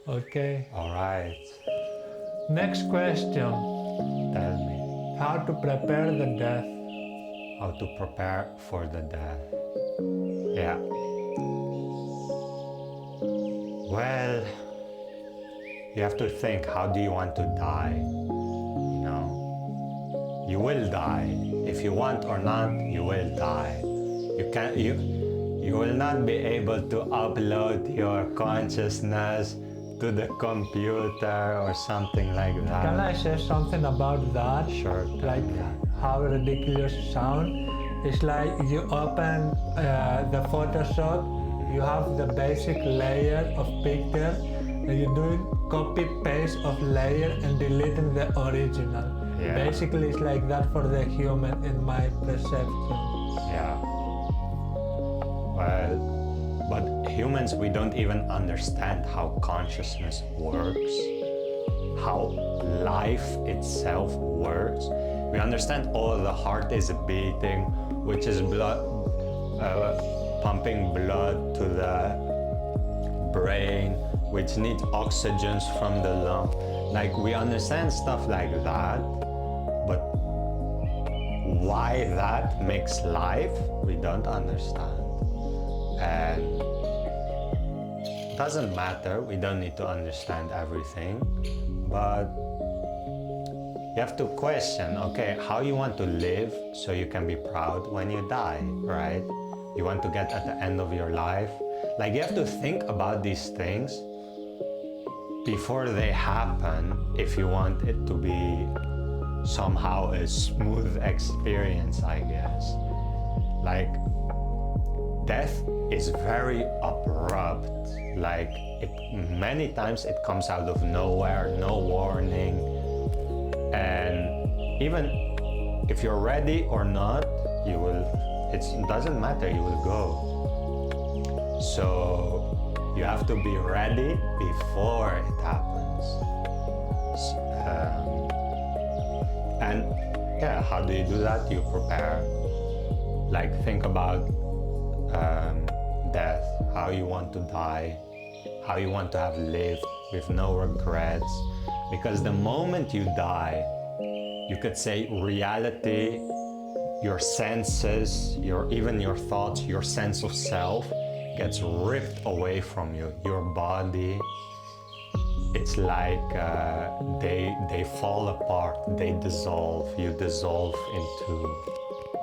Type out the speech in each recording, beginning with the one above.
Okay. Alright, Next question. tell me How to prepare the death? how to prepare for the death. Yeah. Well, you have to think, how do you want to die? You know, you will die. If you want or not, you will die. You will not be able to upload your consciousness to the computer or something like that. Can I say something about that? Sure, tell Like me. how ridiculous sound. It's like you open the Photoshop, you have the basic layer of picture, and you do copy paste of layer and deleting the original. Yeah. Basically, it's like that for the human in my perception. Yeah. Well, but humans, we don't even understand how consciousness works, how life itself works. We understand, oh, the heart is beating, which is blood, pumping blood to the brain, which needs oxygens from the lung. Like, we understand stuff like that, but why that makes life, we don't understand. And it doesn't matter, we don't need to understand everything, but you have to question, okay, how you want to live so you can be proud when you die, right? You want to get at the end of your life. Like, you have to think about these things before they happen if you want it to be somehow a smooth experience, I guess. Like, death is very abrupt. Like, many times it comes out of nowhere, no warning. And even if you're ready or not, it doesn't matter, you will go. So you have to be ready before it happens. And yeah, how do you do that? You prepare. Like, think about death, how you want to die, how you want to have lived with no regrets. Because the moment you die, you could say reality, your senses, even your thoughts, your sense of self gets ripped away from you. Your body, it's like they fall apart, they dissolve. You dissolve into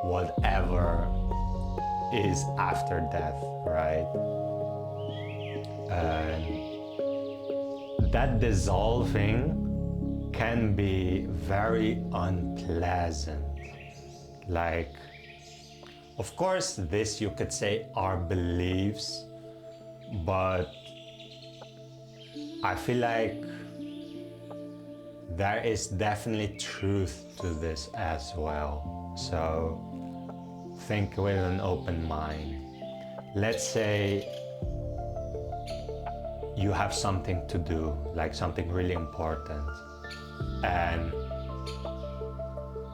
whatever is after death, right? And that dissolving can be very unpleasant. Like, of course, this you could say are beliefs, but I feel like there is definitely truth to this as well. So think with an open mind. Let's say you have something to do, like something really important, and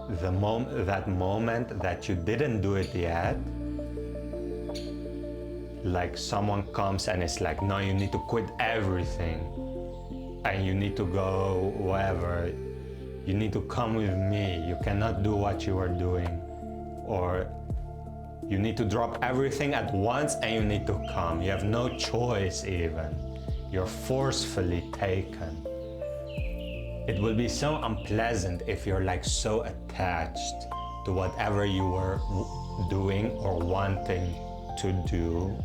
that moment that you didn't do it yet, like someone comes and it's like, no, you need to quit everything and you need to go wherever, you need to come with me, you cannot do what you are doing, or you need to drop everything at once and you need to come. You have no choice even. You're forcefully taken. It will be so unpleasant if you're like so attached to whatever you were doing or wanting to do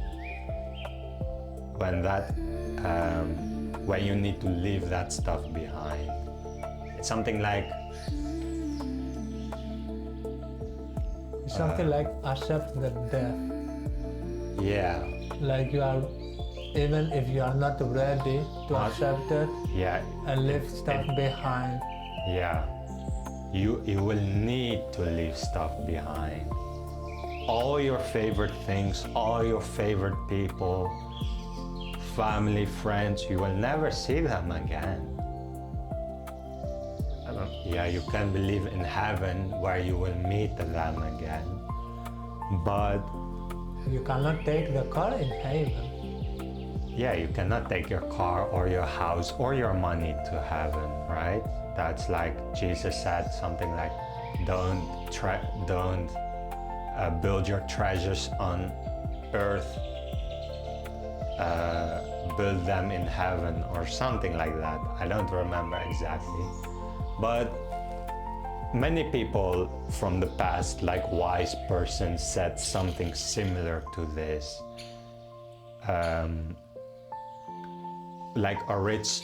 when you need to leave that stuff behind. It's something like accept the death. Yeah. Like, you are, even if you are not ready to accept it, yeah, and leave stuff behind. Yeah, you will need to leave stuff behind. All your favorite things, all your favorite people, family, friends, you will never see them again. Yeah, you can believe in heaven where you will meet them again, but you cannot take the car in heaven. yeah, you cannot take your car or your house or your money to heaven, right? That's like Jesus said something like, don't build your treasures on earth, build them in heaven, or something like that. I don't remember exactly, but many people from the past, like wise persons, said something similar to this. Like a rich,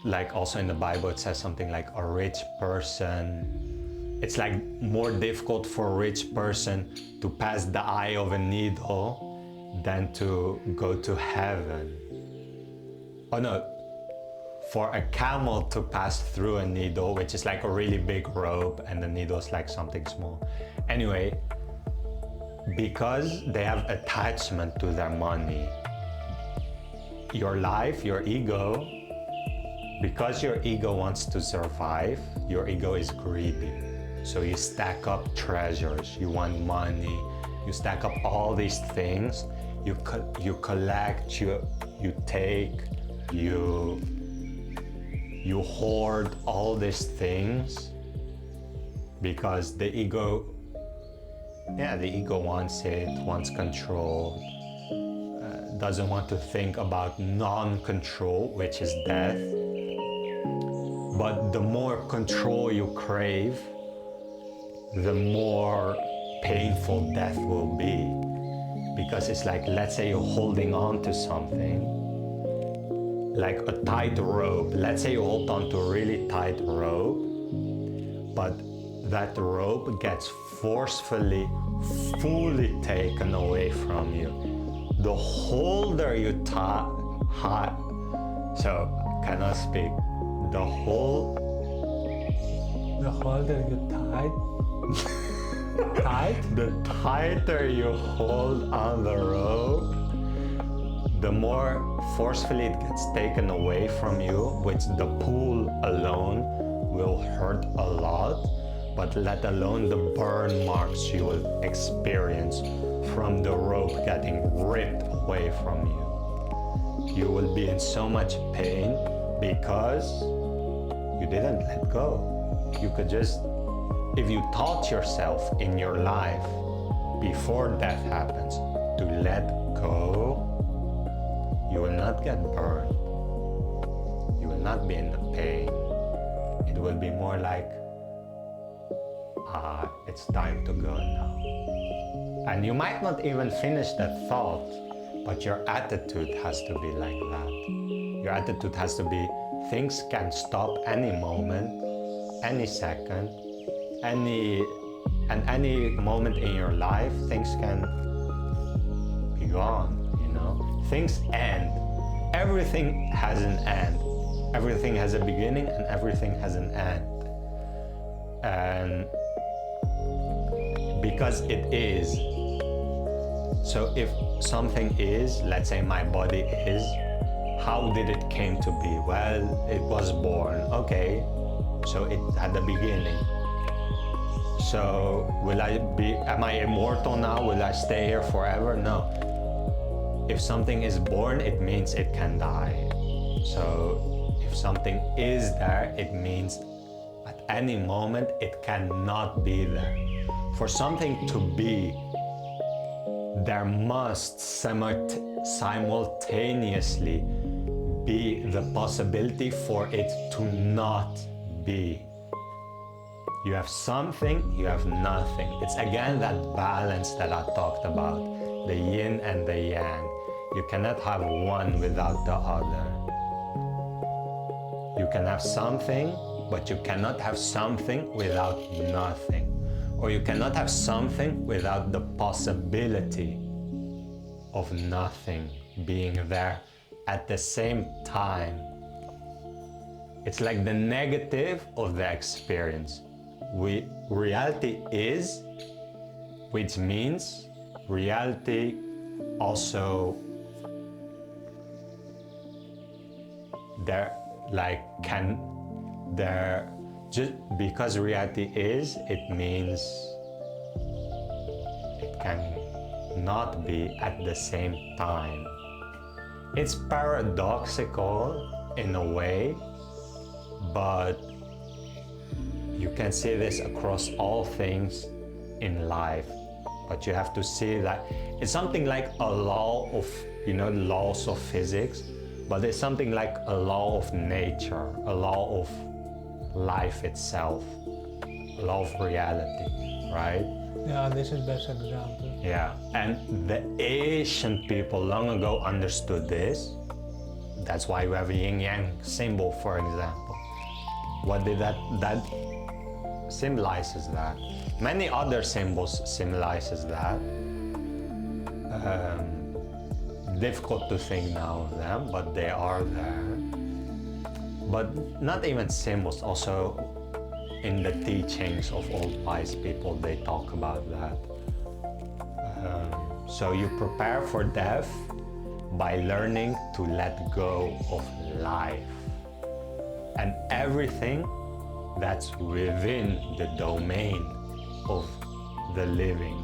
like also in the Bible it says something like a rich person, it's like more difficult for a rich person to pass the eye of a needle than to go to heaven. Oh no, for a camel to pass through a needle, which is like a really big rope, and the needle is like something small. Anyway, because they have attachment to their money, your life, your ego, because your ego wants to survive, your ego is greedy. So you stack up treasures, you want money, you stack up all these things, you collect, you take, you hoard all these things because the ego wants it, wants control, doesn't want to think about non-control, which is death. But the more control you crave, the more painful death will be. Because it's like, let's say you're holding on to something, like a tight rope. Let's say you hold on to a really tight rope, but that rope gets forcefully, fully taken away from you. The holder you tie, so cannot speak. The holder you tight? The tighter you hold on the rope, the more forcefully it gets taken away from you, which the pull alone will hurt a lot, but let alone the burn marks you will experience from the rope getting ripped away from you. You will be in so much pain because you didn't let go. You could just, if you taught yourself in your life before death happens to let go, you will not get burned. You will not be in the pain. It will be more like, it's time to go now. And you might not even finish that thought, but your attitude has to be like that. Your attitude has to be, things can stop any moment, any second, any moment in your life, things can be gone, you know? Things end. Everything has an end. Everything has a beginning and everything has an end. And because it is. So if something is, let's say my body is, how did it came to be? Well, it was born. Okay, so it had a beginning. So am I immortal now? Will I stay here forever? No. If something is born, it means it can die. So if something is there, it means at any moment it cannot be there. For something to be, there must simultaneously be the possibility for it to not be. You have something, you have nothing. It's again that balance that I talked about, the yin and the yang. You cannot have one without the other. You can have something, but you cannot have something without nothing. Or you cannot have something without the possibility of nothing being there at the same time. It's like the negative of the experience. Reality is, which means reality also just because reality is, it means it can not be at the same time. It's paradoxical in a way, but you can see this across all things in life. But you have to see that it's something like a law of, laws of physics, but it's something like a law of nature, a law of life itself, a law of reality, right? Yeah, this is best example. Yeah, and the ancient people long ago understood this. That's why we have a yin-yang symbol, for example. What did that symbolizes that? Many other symbols symbolizes that. Difficult to think now of them, but they are there. But not even symbols, also in the teachings of old wise people, they talk about that. So you prepare for death by learning to let go of life and everything that's within the domain of the living.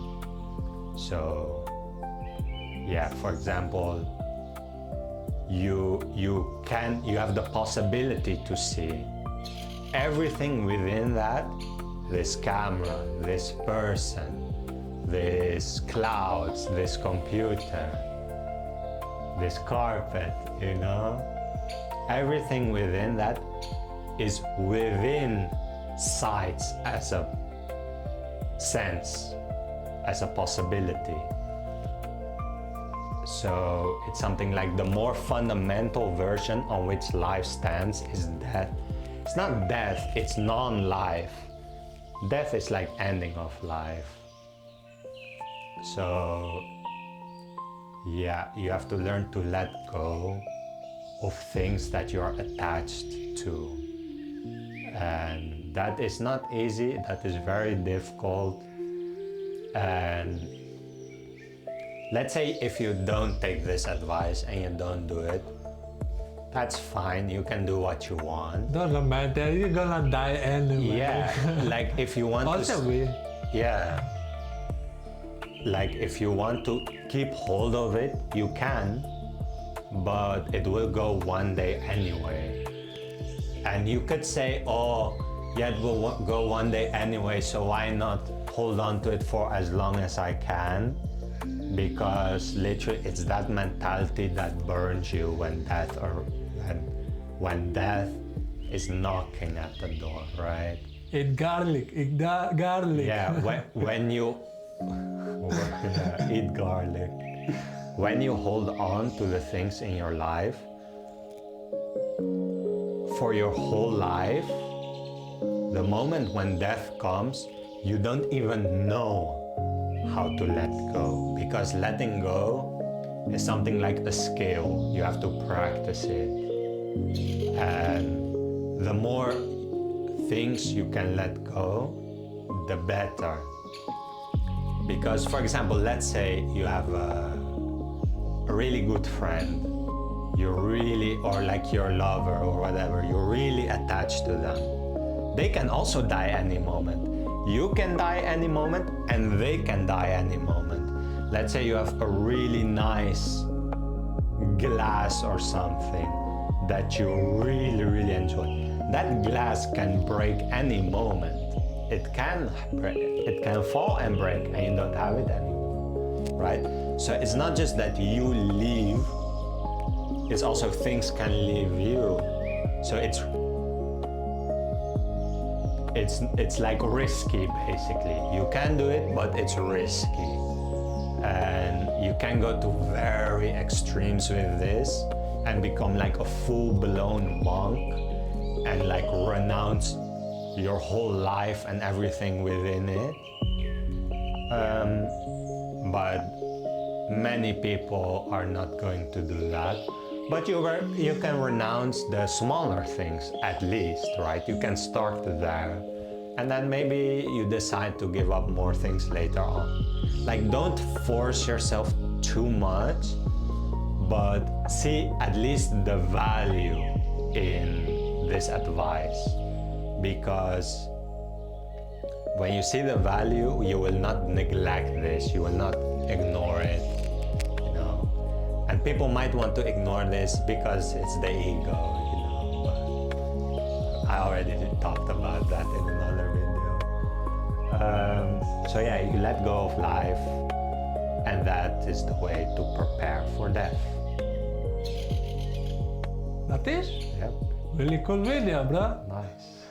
So yeah, for example, you have the possibility to see everything within that, this camera, this person, this clouds, this computer, this carpet, everything within that is within sight as a sense, as a possibility. So it's something like the more fundamental version on which life stands is death. It's not death, it's non-life. Death is like ending of life. So yeah, you have to learn to let go of things that you are attached to. And that is not easy, that is very difficult. And let's say if you don't take this advice and you don't do it, that's fine, you can do what you want. Doesn't matter, you're gonna die anyway. Yeah, like if you want yeah, like if you want to keep hold of it, you can, but it will go one day anyway. And you could say, oh, yeah, it will go one day anyway, so why not hold on to it for as long as I can? Because literally it's that mentality that burns you when death is knocking at the door, right? Eat garlic, garlic. Yeah, when you eat garlic. When you hold on to the things in your life, for your whole life, the moment when death comes, you don't even know how to let go, because letting go is something like a skill. You have to practice it, and the more things you can let go, the better. Because for example, let's say you have a really good friend, or like your lover or whatever, you're really attached to them. They can also die any moment. You can die any moment and they can die any moment. Let's say you have a really nice glass or something that you really, really enjoy. That glass can break any moment. It can fall and break and you don't have it anymore, right? So it's not just that you leave, it's also things can leave you. So it's like risky, basically. You can do it, but it's risky. And you can go to very extremes with this and become like a full-blown monk and like renounce your whole life and everything within it. But many people are not going to do that. But you can renounce the smaller things at least, right? You can start there. And then maybe you decide to give up more things later on. Like, don't force yourself too much, but see at least the value in this advice. Because when you see the value, you will not neglect this, you will not ignore it, And And people might want to ignore this because it's the ego, you know. But I already talked about that in another video. So yeah, you let go of life, and that is the way to prepare for death. That is Yep. really cool video, bro. Nice.